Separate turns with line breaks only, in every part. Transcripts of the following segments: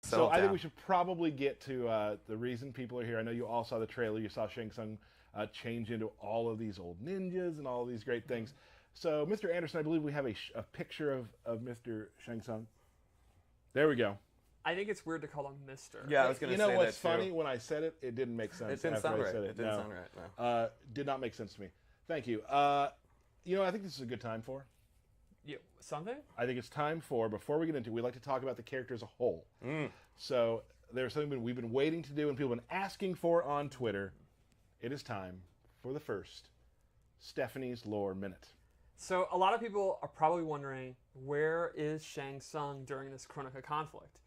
So I think we should probably get to the reason people are here. I know you all saw the trailer. You saw Shang Tsung change into all of these old ninjas and all of these great things. So, Mr. Anderson, I believe we have a picture of Mr. Shang Tsung. There we go.
I think it's weird to call him Mr.
Yeah, I was going to say that.
You know what's funny? When I said it, it didn't make sense.
It didn't sound right. It didn't sound right. No.
Did not make sense to me. Thank you. You know, I think this is a good time for.
Yeah, something?
I think it's time for, before we get into it, we'd like to talk about the character as a whole. So there's something we've been waiting to do and people have been asking for on Twitter. It is time for the first Stephanie's Lore Minute.
So a lot of people are probably wondering, where is Shang Tsung during this Kronika conflict?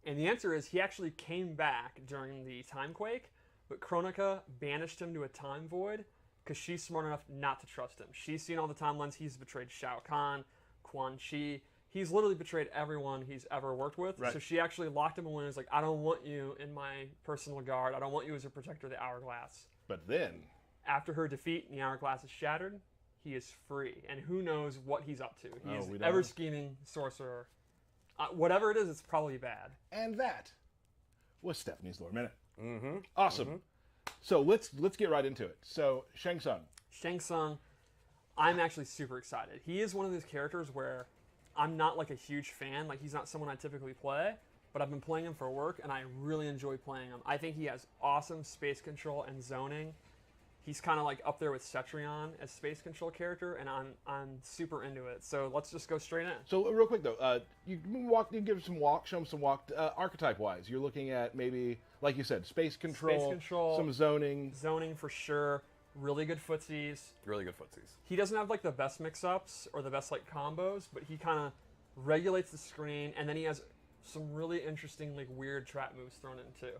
And the answer is he actually came back during the Time Quake, but Kronika banished him to a time void because she's smart enough not to trust him. She's seen all the timelines. He's betrayed Shao Kahn, Quan Chi. He's literally betrayed everyone he's ever worked with.
Right.
So she actually locked him away and was like, I don't want you in my personal guard. I don't want you as a protector of the Hourglass.
But then,
after her defeat and the Hourglass is shattered, he is free. And who knows what he's up to. He is ever-scheming sorcerer. Whatever it is, it's probably bad.
And that was Stephanie's Lore Minute. Awesome. So let's get right into it. So, Shang Tsung.
Shang Tsung, I'm actually super excited. He is one of those characters where I'm not like a huge fan. Like, he's not someone I typically play, but I've been playing him for work, and I really enjoy playing him. I think he has awesome space control and zoning. He's kind of like up there with Cetrion as space control character, and I'm super into it. So let's just go straight in.
So real quick though, you give some walk, show them some walk. Archetype wise, you're looking at maybe, like you said, space control, some zoning.
Zoning for sure. Really good footsies.
Really good footsies.
He doesn't have like the best mix-ups or the best like combos, but he kind of regulates the screen, and then he has some really interesting like weird trap moves thrown in too.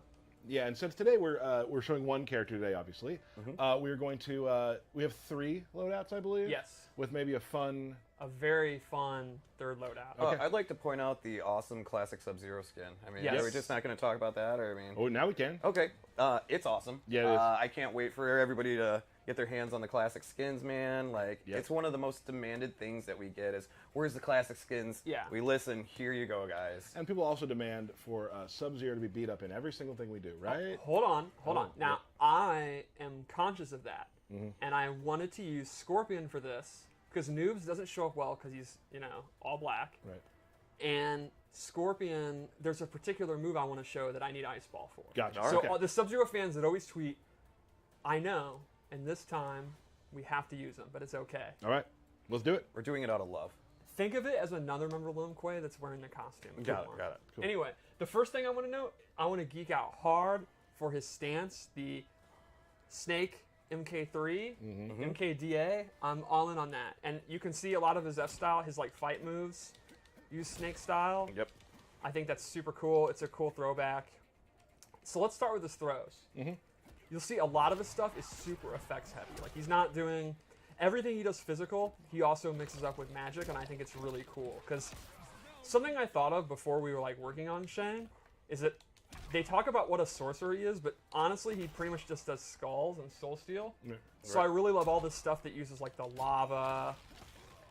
Yeah, and since today we're showing one character today, obviously, we're going to we have 3 loadouts, I believe.
Yes.
With maybe a
very fun third loadout.
Okay. I'd like to point out the awesome classic Sub-Zero skin. I mean,
Yes.
are we just not going to talk about that? Or I mean,
Oh, now we can.
okay, it's awesome.
Yeah, it is.
I can't wait for everybody to get their hands on the classic skins, man. Like,
Yep.
it's one of the most demanded things that we get is, where's the classic skins?
Yeah.
We listen, here you go, guys.
And people also demand for Sub-Zero to be beat up in every single thing we do, right?
Hold on. Now, I am conscious of that, and I wanted to use Scorpion for this because Noobs doesn't show up well because he's, all black.
Right.
And Scorpion, there's a particular move I want to show that I need Ice Ball for.
Gotcha.
So
Okay.
the Sub-Zero fans that always tweet, I know, and this time we have to use them, but it's okay.
All right. Let's do it.
We're doing it out of love.
Think of it as another member of Lumquay that's wearing the costume.
Got it.
Cool.
Anyway, the first thing I want to note, I want to geek out hard for his stance, the Snake MK3, MKDA. I'm all in on that. And you can see a lot of his F-style, his like fight moves, use Snake style.
Yep.
I think that's super cool. It's a cool throwback. So let's start with his throws. You'll see a lot of his stuff is super effects heavy. Like, he's not doing everything he does physical. He also mixes up with magic, and I think it's really cool. Because something I thought of before we were like working on Shang is that they talk about what a sorcerer he is, but honestly, he pretty much just does skulls and soul steal.
Yeah.
So I really love all this stuff that uses like the lava.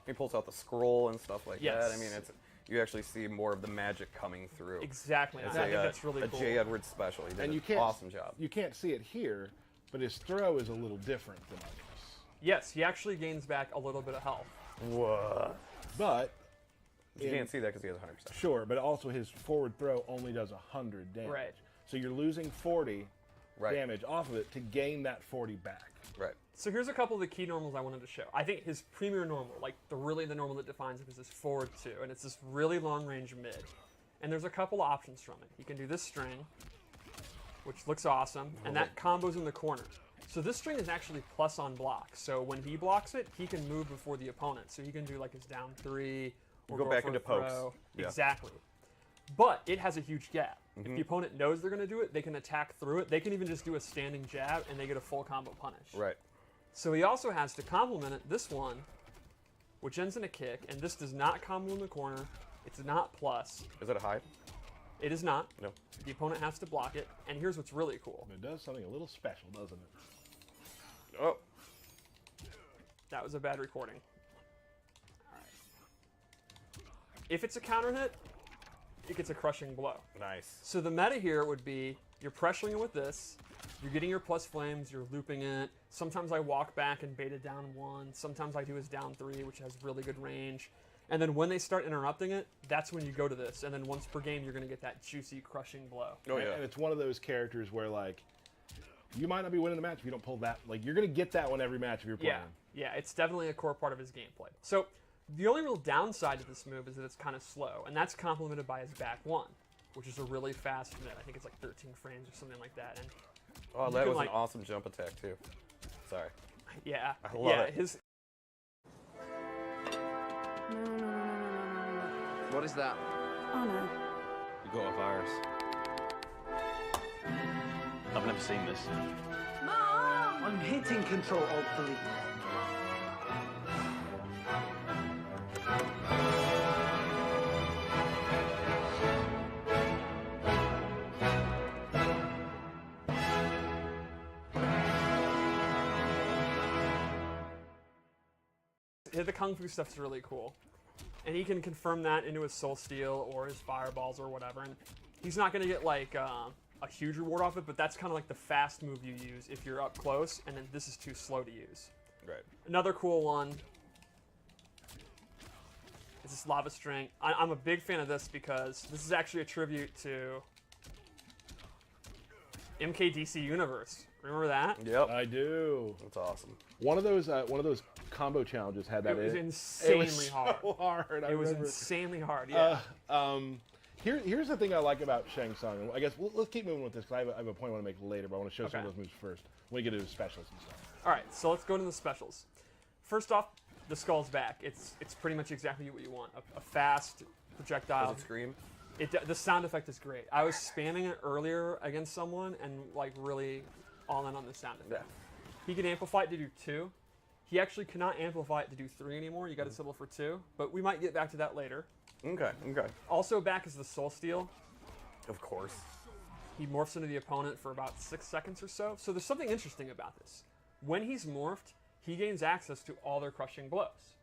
He pulls out the scroll and stuff like
Yes.
that. I mean, you actually see more of the magic coming through.
Exactly.
It's
I think that's really cool.
A J. Edwards special. He did
And you
an
can't
awesome job.
You can't see it here, but his throw is a little different than others.
Yes, he actually gains back a little bit of health.
What?
But
You can't see that because he has 100%.
sure, but also his forward throw only does 100 damage.
Right.
So you're losing 40
Right.
damage off of it to gain that 40 back.
Right.
So here's a couple of the key normals I wanted to show. I think his premier normal, like the normal that defines him, is this forward 2, and it's this really long range mid. And there's a couple of options from it. He can do this string, which looks awesome, and that combos in the corner. So this string is actually plus on block. So when he blocks it, he can move before the opponent. So he can do like his down 3 or
Go back
for a
into pokes.
throw.
Yeah.
Exactly. But it has a huge gap. If the opponent knows they're going to do it, they can attack through it. They can even just do a standing jab, and they get a full combo punish.
Right.
So he also has, to complement it, this one, which ends in a kick, and this does not combo in the corner. It's not plus.
Is it a hide?
It is not.
No.
The opponent has to block it, and here's what's really cool.
But it does something a little special, doesn't it?
Oh.
That was a bad recording. All right. If it's a counter hit, it gets a crushing blow.
Nice.
So the meta here would be you're pressuring it with this, you're getting your plus flames, you're looping it. Sometimes I walk back and bait it down 1. Sometimes I do his down 3, which has really good range. And then when they start interrupting it, that's when you go to this. And then once per game, you're going to get that juicy crushing blow.
Oh, yeah.
And it's one of those characters where, like, you might not be winning the match if you don't pull that. Like, you're going to get that one every match if you're playing.
Yeah, it's definitely a core part of his gameplay. So the only real downside to this move is that it's kind of slow. And that's complemented by his back 1, which is a really fast mid. I think it's like 13 frames or something like that. And
Oh, that was an awesome jump attack, too. Sorry.
yeah.
I love it.
His...
What is that?
Oh no.
We got a virus. I've never seen this.
Mom!
I'm hitting Control Alt Delete.
The Kung Fu stuff's really cool. And he can confirm that into his Soul Steel or his Fireballs or whatever. And he's not going to get like a huge reward off it, but that's kind of like the fast move you use if you're up close, and then this is too slow to use.
Right.
Another cool one is this Lava String. I'm a big fan of this because this is actually a tribute to MKDC Universe. Remember that?
Yep.
I do.
That's awesome.
One of those combo challenges had that
It was
in it.
insanely
It was
hard.
so hard. I
It was
remember.
insanely hard, yeah.
Here's the thing I like about Shang Tsung. I guess let's keep moving with this because I have a point I want to make later, but I want to show some of
Okay.
those moves first when we get into the specials and stuff.
All right, so let's go into the specials. First off, the skull's back. It's pretty much exactly what you want. A fast projectile.
Does it scream?
The sound effect is great. I was spamming it earlier against someone and like really all in on the sound effect.
Yeah.
He can amplify it to do 2. He actually cannot amplify it to do 3 anymore. You got to settle for 2, but we might get back to that later.
Okay, okay.
Also back is the Soul Steel.
Of course.
He morphs into the opponent for about 6 seconds or so. So there's something interesting about this. When he's morphed, he gains access to all their crushing blows.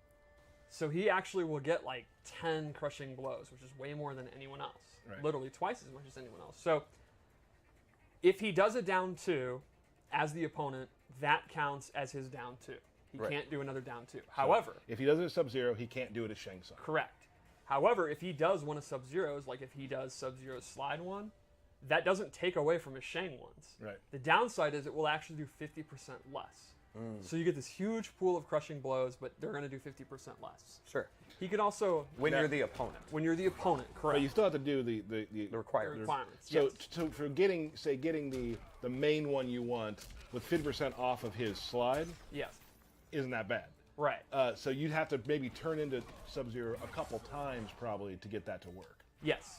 So he actually will get like 10 crushing blows, which is way more than anyone else.
Right.
Literally twice as much as anyone else. So if he does a down 2 as the opponent, that counts as his down 2. He
Right.
can't do another down 2. However,
If he does it at Sub-Zero, he can't do it at Shang Tsung.
correct. However, if he does one of Sub-Zero's, like if he does Sub-Zero's slide one, that doesn't take away from his Shang ones.
Right.
The downside is it will actually do 50% less. So you get this huge pool of crushing blows, but they're going to do 50% less.
Sure.
He could also,
When you're the opponent.
when you're the opponent, correct.
But you still have to do the
The
The
requirements.
requirements.
So,
yes.
so for getting the main one you want with 50% off of his slide
Yes.
isn't that bad.
Right.
So you'd have to maybe turn into Sub-Zero a couple times probably to get that to work.
Yes.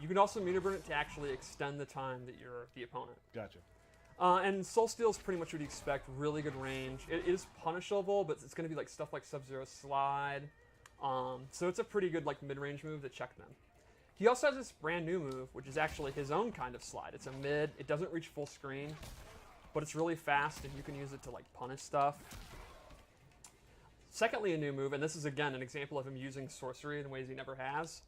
You can also meter burn it to actually extend the time that you're the opponent.
Gotcha.
And Soul Steel is pretty much what you expect. Really good range. It is punishable, but it's going to be like stuff like Sub-Zero Slide. So it's a pretty good like mid-range move to check them. He also has this brand new move, which is actually his own kind of slide. It's a mid. It doesn't reach full screen, but it's really fast, and you can use it to like punish stuff. Secondly, a new move, and this is again an example of him using sorcery in ways he never has,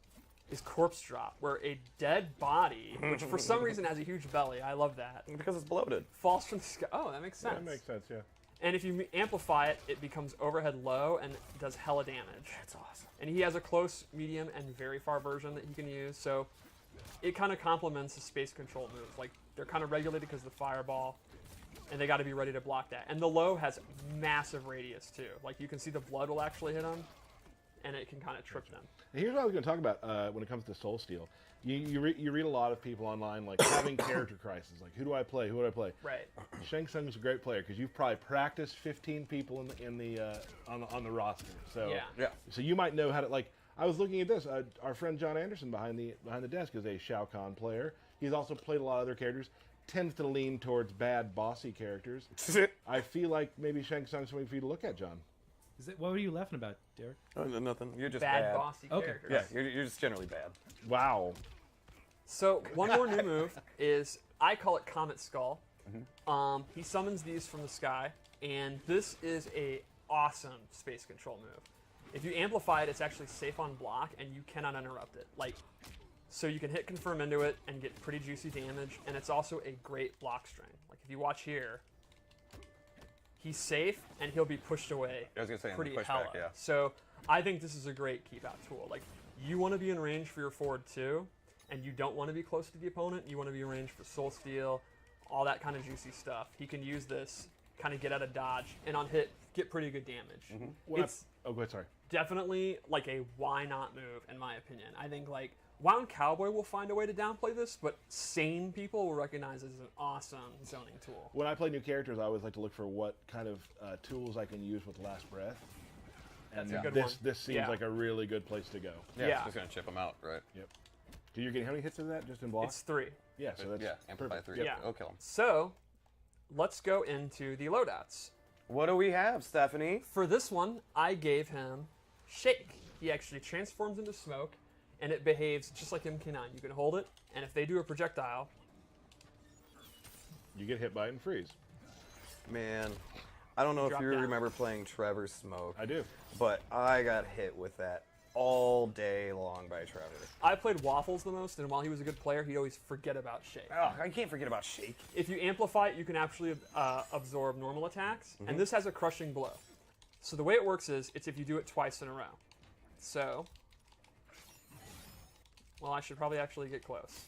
is Corpse Drop, where a dead body, which for some reason has a huge belly, I love that,
Because it's bloated.
falls from the sky. Oh, that makes sense.
That makes sense, yeah.
And if you amplify it, it becomes overhead low and does hella damage.
That's awesome.
And he has a close, medium, and very far version that he can use, so it kind of complements the space control moves. Like, they're kind of regulated because of the fireball, and they got to be ready to block that. And the low has massive radius, too. Like, you can see the blood will actually hit them, and it can kind of trip them.
And here's what I was going to talk about when it comes to Soul Steel. You read a lot of people online like having character crisis, like who do I play? Who do I play?
Right.
Shang Tsung's a great player because you've probably practiced 15 people on the roster. So
Yeah.
Yeah.
So you might know how to like. I was looking at this. Our friend John Anderson behind the desk is a Shao Kahn player. He's also played a lot of other characters. Tends to lean towards bad bossy characters. I feel like maybe Shang Tsung's something for you to look at, John.
Is it? What were you laughing about, Derek?
Oh, no, nothing. You're just
Bad,
bad.
bossy
Okay.
characters.
Yeah, you're just generally bad.
Wow.
So one more new move is, I call it Comet Skull. He summons these from the sky, and this is a awesome space control move. If you amplify it, it's actually safe on block, and you cannot interrupt it. Like, So you can hit confirm into it and get pretty juicy damage, and it's also a great block string. Like if you watch here, he's safe and he'll be pushed away.
I was gonna say on the
pretty
pushback,
hella.
yeah.
So I think this is a great keep out tool. Like you want to be in range for your forward too, and you don't want to be close to the opponent. You want to be in range for soul steal, all that kind of juicy stuff. He can use this, kind of get out of dodge, and on hit get pretty good damage. It's
Oh, go ahead. Sorry.
definitely like a why not move in my opinion. I think like Wound Cowboy will find a way to downplay this, but sane people will recognize it as an awesome zoning tool.
When I play new characters, I always like to look for what kind of tools I can use with Last Breath. And
That's a good
this
one.
this seems
Yeah.
like a really good place to go.
Yeah,
Yeah.
it's just gonna chip them out, right?
Yep. So you're getting how many hits is that just in block?
It's 3.
Yeah. So that's
Yeah, amplify
perfect.
3.
Yeah.
It'll kill them.
So let's go into the loadouts.
What do we have, Stephanie?
For this one, I gave him Shake. He actually transforms into smoke, and it behaves just like MK9. You can hold it, and if they do a projectile,
You get hit by it and freeze.
Man, I don't know if
Drop
you
down.
remember playing Trevor's Smoke,
I do.
but I got hit with that all day long by Trevor.
I played Waffles the most, and while he was a good player, he'd always forget about Shake.
Oh, I can't forget about Shake.
If you amplify it, you can actually absorb normal attacks, and this has a crushing blow. So the way it works is, it's if you do it twice in a row. So, well, I should probably actually get close.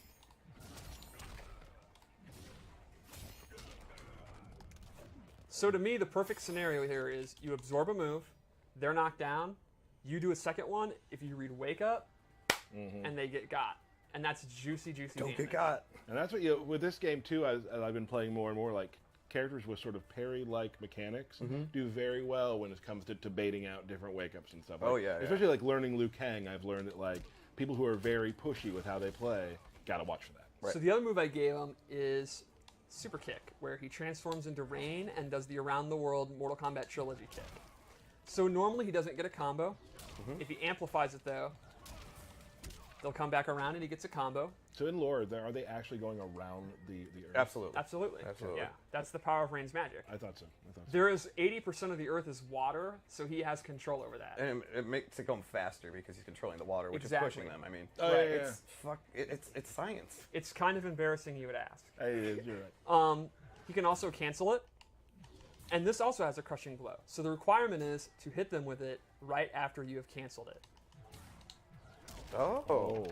So to me, the perfect scenario here is you absorb a move, they're knocked down, you do a second one, if you read Wake Up, and they get got. And that's juicy, juicy
Don't
damage.
get got.
And that's what you with this game too. As I've been playing more and more, like characters with sort of parry-like mechanics do very well when it comes to baiting out different wake-ups and stuff.
Oh,
Like,
yeah, yeah.
especially like learning Liu Kang. I've learned that like people who are very pushy with how they play gotta watch for that.
Right.
So the other move I gave him is Super Kick, where he transforms into Rain and does the Around the World Mortal Kombat Trilogy kick. So normally he doesn't get a combo. If he amplifies it though, they'll come back around and he gets a combo.
So in lore, are they actually going around the Earth?
Absolutely.
Absolutely.
Absolutely.
Yeah, that's the power of Rain's magic.
I thought so.
There is 80% of the Earth is water, so he has control over that.
And it makes it go faster because he's controlling the water, which
Exactly.
is pushing them. I mean,
Oh, yeah, yeah,
it's science.
It's kind of embarrassing you would ask.
You're right.
He can also cancel it. And this also has a crushing blow. So the requirement is to hit them with it right after you have canceled it.
Oh.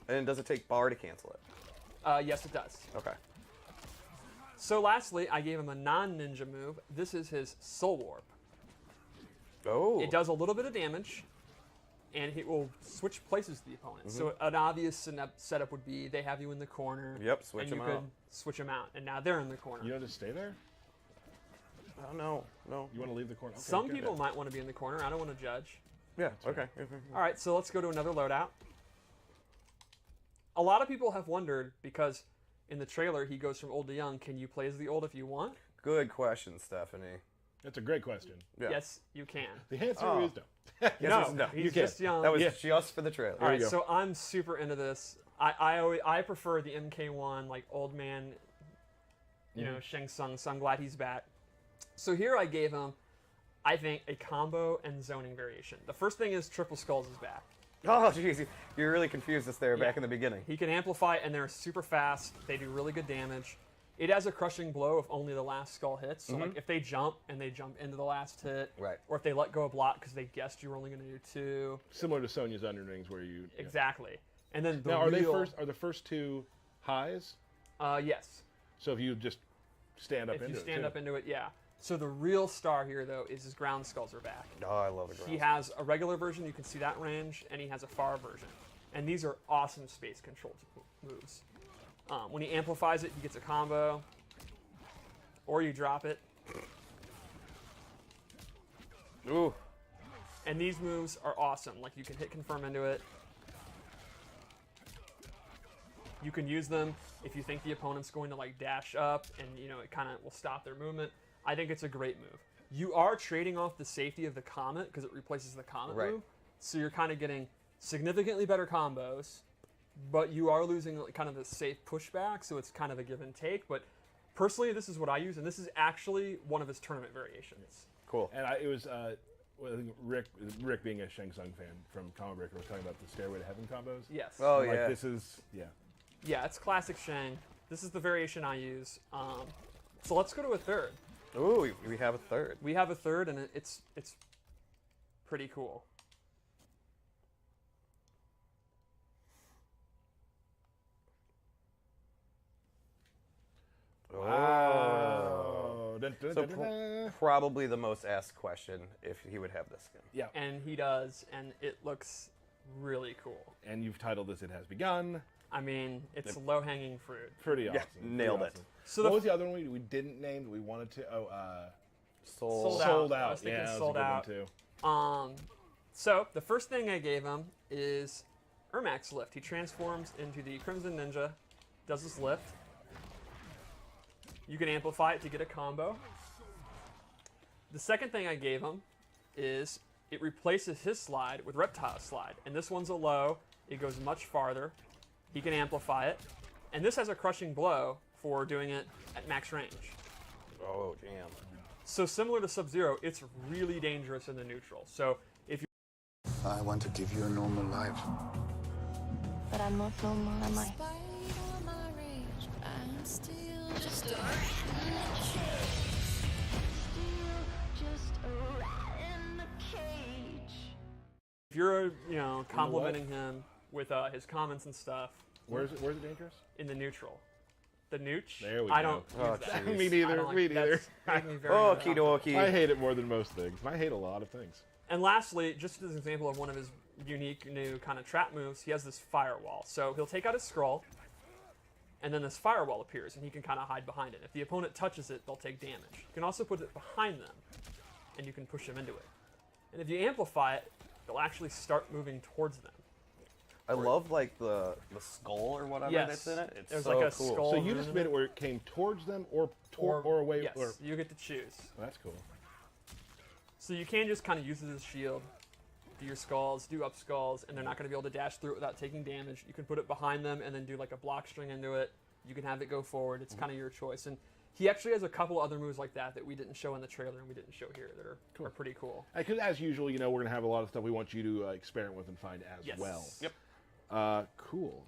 And does it take bar to cancel it?
Yes, it does.
Okay.
So lastly, I gave him a non-ninja move. This is his Soul Warp.
Oh.
It does a little bit of damage, and it will switch places to the opponent. So an obvious setup would be they have you in the corner.
Yep, switch
and you
them
could
out.
switch them out, and now they're in the corner.
You don't just stay there.
Oh, no.
You want to leave the corner? Okay,
Some
good.
people might want to be in the corner. I don't want to judge.
Yeah, okay.
All right, so let's go to another loadout. A lot of people have wondered, because in the trailer he goes from old to young, can you play as the old if you want?
Good question, Stephanie.
That's a great question.
Yeah.
Yes, you can.
The answer
Oh.
is no.
Yes,
No,
yes, no.
he's
You can.
just young.
That was
Yeah.
just for the trailer.
All right,
you go.
so I'm super into this. I prefer the MK1, like old man, you know, Shang Tsung. So I'm glad he's back. So here I gave him, I think, a combo and zoning variation. The first thing is Triple Skulls is back.
Oh, jeez. You really confused us there
Yeah.
back in the beginning.
He can amplify, and they're super fast. They do really good damage. It has a crushing blow if only the last skull hits. So like if they jump and they jump into the last hit,
Right.
or if they let go a block because they guessed you were only going to do 2.
Similar to Sonya's underlings, where you yeah.
Exactly. And then the
Now, are
real,
the first two highs?
yes.
So if you just stand up
If
into
you
it,
stand
too.
up into it, yeah. So the real star here, though, is his ground skulls are back.
Oh, I love the ground.
He has a regular version, you can see that range, and he has a far version. And these are awesome space control moves. When he amplifies it, he gets a combo, or you drop it.
Ooh.
And these moves are awesome. Like, you can hit confirm into it. You can use them if you think the opponent's going to like dash up and you know it kind of will stop their movement. I think it's a great move. You are trading off the safety of the Comet because it replaces the Comet
Right.
move. So you're kind of getting significantly better combos, but you are losing like, kind of the safe pushback, so it's kind of a give and take. But personally, this is what I use, and this is actually one of his tournament variations.
Cool.
And it was Well, I think Rick being a Shang Tsung fan from Comic Breaker was talking about the Stairway to Heaven combos.
Yes.
Oh,
Like,
yeah.
this is, yeah.
Yeah, it's classic Shang. This is the variation I use. So let's go to a third.
Ooh, we have a third.
We have a third, and it's pretty cool.
Wow. Dun, dun,
So
dun, dun, dun.
probably the most asked question if he would have this skin.
Yeah.
And he does, and it looks really cool.
And you've titled this "It Has Begun."
I mean, it's low-hanging fruit.
Pretty awesome.
Yeah, nailed
Pretty
it.
awesome.
So
What
the
was the other one we didn't name that we wanted to? Oh,
Sold
Sold
Out. I
Out.
was thinking
Yeah, that was
Sold
a good
Out.
one too.
So the first thing I gave him is Ermac's lift. He transforms into the Crimson Ninja, does this lift. You can amplify it to get a combo. The second thing I gave him is it replaces his slide with Reptile's slide. And this one's a low. It goes much farther. He can amplify it. And this has a crushing blow for doing it at max range.
Oh, damn.
So similar to Sub-Zero, it's really dangerous in the neutral. So if you
I want to give you a normal life.
But I'm not normal, am I?
if you're complimenting him with his comments and stuff
Where's it dangerous?
in the neutral, the nooch.
There we
I
go.
don't.
Oh,
use that.
jeez.
Me
I
neither.
don't like-
Me neither.
that's made me very
Okie
uncomfortable.
dokie.
I hate it more than most things. I hate a lot of things.
And lastly, just as an example of one of his unique new kind of trap moves, he has this firewall. So he'll take out his scroll, and then this firewall appears, and he can kind of hide behind it. If the opponent touches it, they'll take damage. You can also put it behind them, and you can push them into it. And if you amplify it, they'll actually start moving towards them.
I love like the skull or whatever
Yes.
that's in it. It's
There's
so
like a
cool.
skull.
So you
rune
just
in
made
it.
it where it came towards them or away.
Yes,
Or,
you get to choose.
oh, that's cool.
So you can just kind of use it as a shield, do your skulls, do up skulls, and they're not going to be able to dash through it without taking damage. You can put it behind them and then do like a block string into it. You can have it go forward. It's kind of your choice. And he actually has a couple other moves like that that we didn't show in the trailer and we didn't show here that are pretty cool.
Because as usual, we're going to have a lot of stuff we want you to experiment with and find as
Yes.
well.
Yep.
Cool.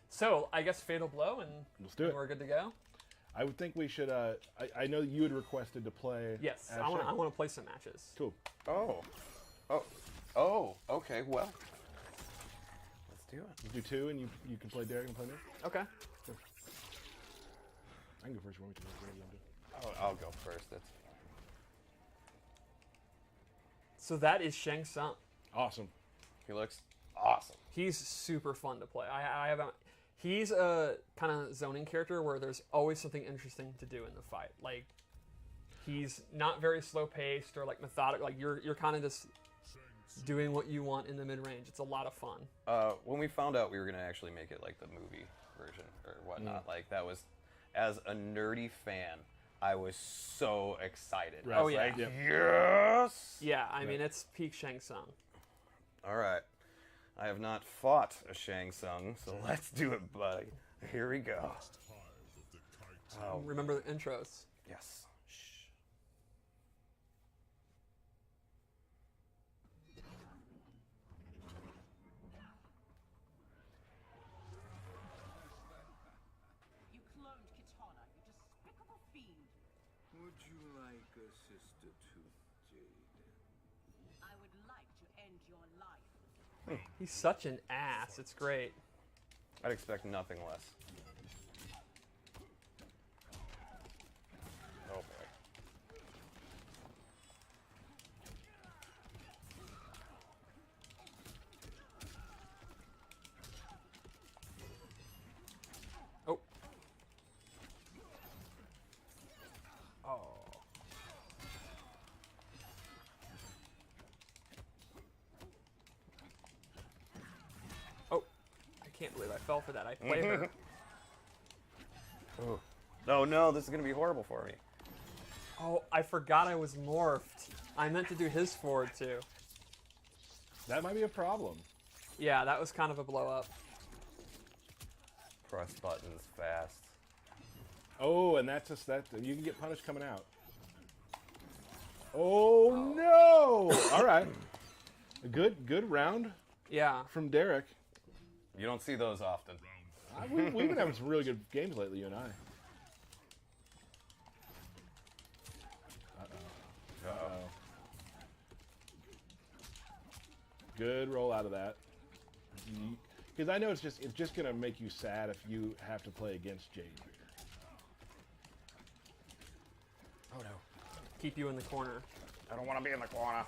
So I guess Fatal Blow, and
Let's do it.
we're good to go.
I would think we should. I know you had requested to play.
Yes,
as
I want
Shang.
to play some matches.
Cool.
Oh. Okay. Well, let's do it.
Let's do two, and you can play Derek and play me.
Okay.
I can go first. You want me to?
I'll go first. That's
So that is Shang Tsung.
Awesome.
he looks awesome.
He's super fun to play. I haven't. He's a kind of zoning character where there's always something interesting to do in the fight. Like he's not very slow paced or like methodic. Like you're kind of just doing what you want in the mid range. It's a lot of fun.
When we found out we were gonna actually make it like the movie version or whatnot, like that was, as a nerdy fan, I was so excited.
Right.
Oh, yeah.
Like,
Yep.
yes.
Yeah, I mean it's peak Shang Tsung.
All right. I have not fought a Shang Tsung, so let's do it, buddy. Here we go. Oh,
Remember the intros.
yes. Shh.
You cloned Kitana, you despicable fiend.
Would you like a sister too, Jade?
I would like to end your life.
He's such an ass. It's great.
I'd expect nothing less. Oh boy.
Oh. Oh. Oh. I can't believe I fell for that. I played her.
Oh. Oh no, this is gonna be horrible for me.
Oh, I forgot I was morphed. I meant to do his forward too.
That might be a problem.
Yeah, that was kind of a blow up.
Press buttons fast.
Oh, and that's just that. You can get punished coming out. Oh no! All right, a good round
Yeah.
from Derek.
You don't see those often.
We've been having some really good games lately, you and I. Uh-oh. Good roll out of that. Because I know it's just gonna make you sad if you have to play against Jade.
Oh no.
Keep you in the corner.
I don't want to be in the corner.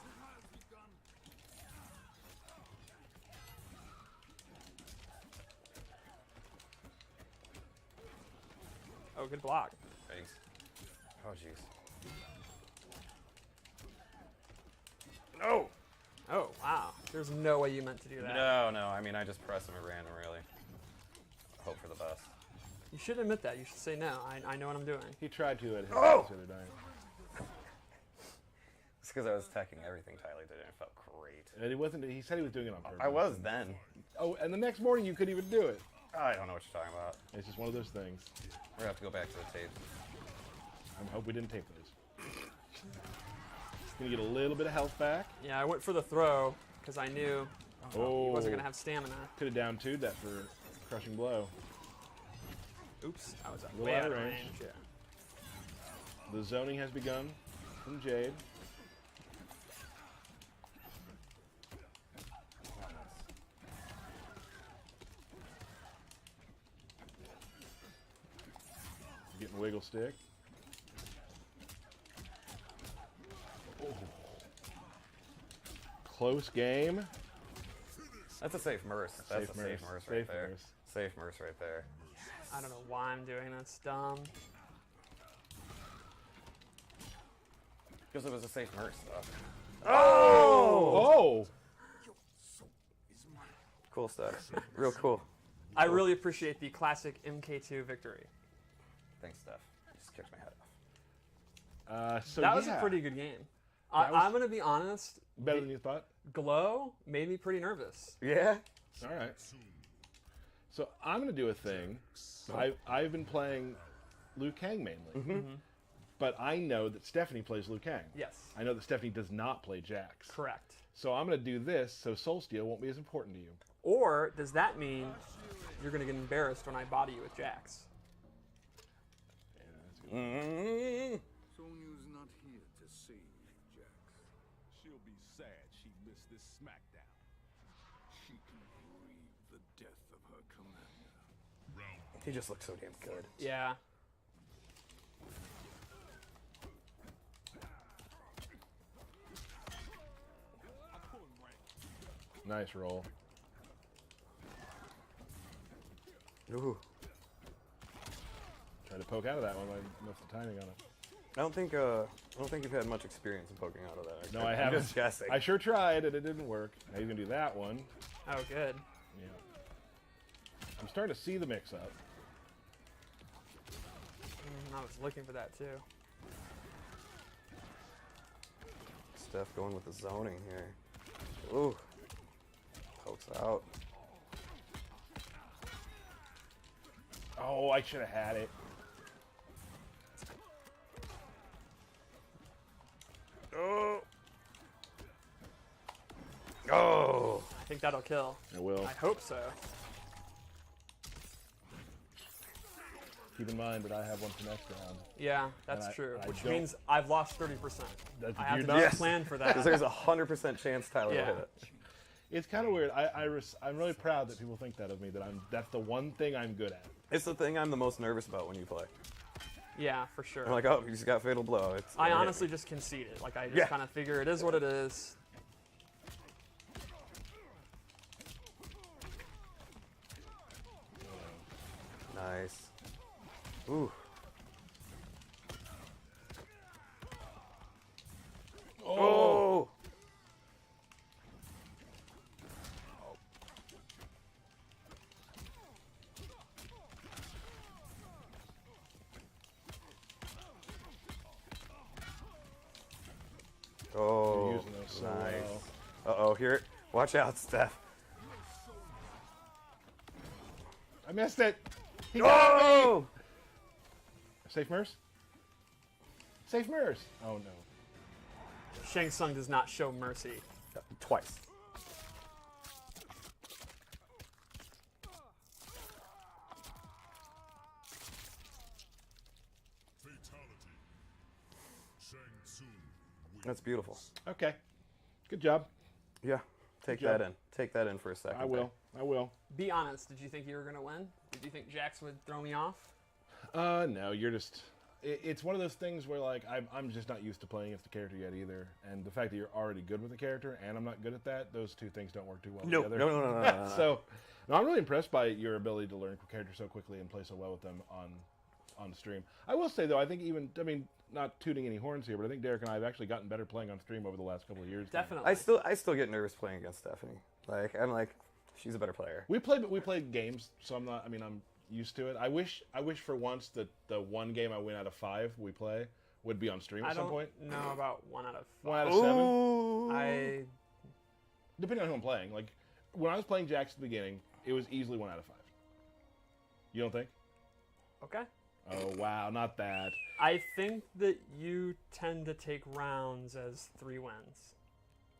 Oh, good block.
Thanks. Oh jeez. No!
Oh, wow. There's no way you meant to do that.
No. I mean, I just pressed him at random, really. Hope for the best.
You shouldn't admit that. You should say no. I know what I'm doing.
He tried to at his house the other night.
It's because I was teching everything Tyler did, and it felt great.
And he wasn't. He said he was doing it on purpose.
I was then.
Oh, and the next morning you couldn't even do it.
I don't know what you're talking about.
It's just one of those things.
We're gonna have to go back to the tapes.
I hope we didn't tape those. Gonna get a little bit of health back.
Yeah, I went for the throw because I knew he wasn't going to have stamina.
Could have down 2'd that for crushing blow.
Oops. I was
A little
way
out
out
of
of
range.
range. Yeah.
The zoning has begun from Jade. Getting wiggle stick. Oh. Close game.
That's a safe Merce. That's
Safe
a safe
Merce.
Merce
Safe
right there.
Merce.
Safe Merce right there.
I don't know why I'm doing this. Dumb.
Because it was a safe Merce stuff.
Oh!
Cool stuff. Real cool.
I really appreciate the classic MK2 victory.
Thanks, Steph. You just kicked my head off.
So
That was a
yeah.
pretty good game.
That was-
I'm going to be honest.
Better than you thought?
Glow made me pretty nervous.
Yeah?
All right. So I'm going to do a thing. I've been playing Liu Kang mainly. But I know that Stephanie plays Liu Kang.
Yes.
I know that Stephanie does not play Jax.
Correct.
So I'm going to do this so Solsteel won't be as important to you.
Or does that mean you're going to get embarrassed when I body you with Jax?
Mm-hmm.
Sonya's not here to save you, Jax.
She'll be sad she missed this smackdown.
She can grieve the death of her commander.
He just looks so damn good.
Yeah.
Nice roll.
Ooh.
Try to poke out of that one. I missed the timing on it.
I don't think you've had much experience in poking out of that.
No, I
I'm
haven't.
just guessing.
I sure tried and it didn't work. Now you're going to do that one.
Oh, good.
Yeah. I'm starting to see the mix up.
I was looking for that too.
Steph going with the zoning here. Ooh. Pokes out.
Oh, I should have had it.
Oh. Oh.
I think that'll kill.
It will.
I hope so.
Keep in mind that I have one for next round.
Yeah, that's
And
true.
I
Which
don't-
means I've lost 30%.
That's-
I have
you're
to
not-
just plan for that.
Because there's a 100% chance Tyler
Yeah.
will hit it.
It's kind of weird. I'm really proud that people think that of me. That's the one thing I'm good at.
It's the thing I'm the most nervous about when you play.
Yeah, for sure.
I'm like, oh, he's got fatal blow.
I honestly just conceded. Like, I just
Yeah.
kind of figure it is what it is.
Nice. Ooh. Oh. Oh,
You're using those so
nice.
well.
Uh-oh, here. Watch out, Steph.
I missed it. He got me.
Oh!
Safe Merce? Safe Merce. Oh no.
Shang Tsung does not show mercy.
Twice.
Fatality. Shang Tsung wins.
That's beautiful.
Okay. Good job.
Yeah. Take
Good job.
that in. Take that in for a second.
I will. I will.
Be honest. Did you think you were gonna win? Did you think Jax would throw me off?
No, you're just. It's one of those things where like I'm just not used to playing against the character yet either, and the fact that you're already good with the character and I'm not good at that, those two things don't work too well together.
No.
So, no, I'm really impressed by your ability to learn characters so quickly and play so well with them on stream. I will say though, I think not tooting any horns here, but I think Derek and I have actually gotten better playing on stream over the last couple of years.
Definitely.
I still get nervous playing against Stephanie. Like I'm like, she's a better player.
We played games, so I'm not. I mean, I'm used to it. I wish for once that the one game I win out of 5 we play would be on stream at some point.
I don't know about 1 out of 5.
1 out of 7.
I
Depending on who I'm playing. Like when I was playing Jax at the beginning, it was easily 1 out of 5. You don't think?
okay.
Oh wow, not that.
I think that you tend to take rounds as 3 wins.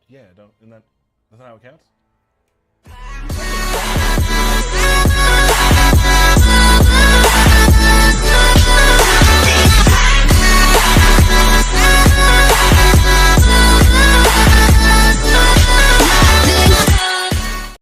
Yeah, isn't that how it counts?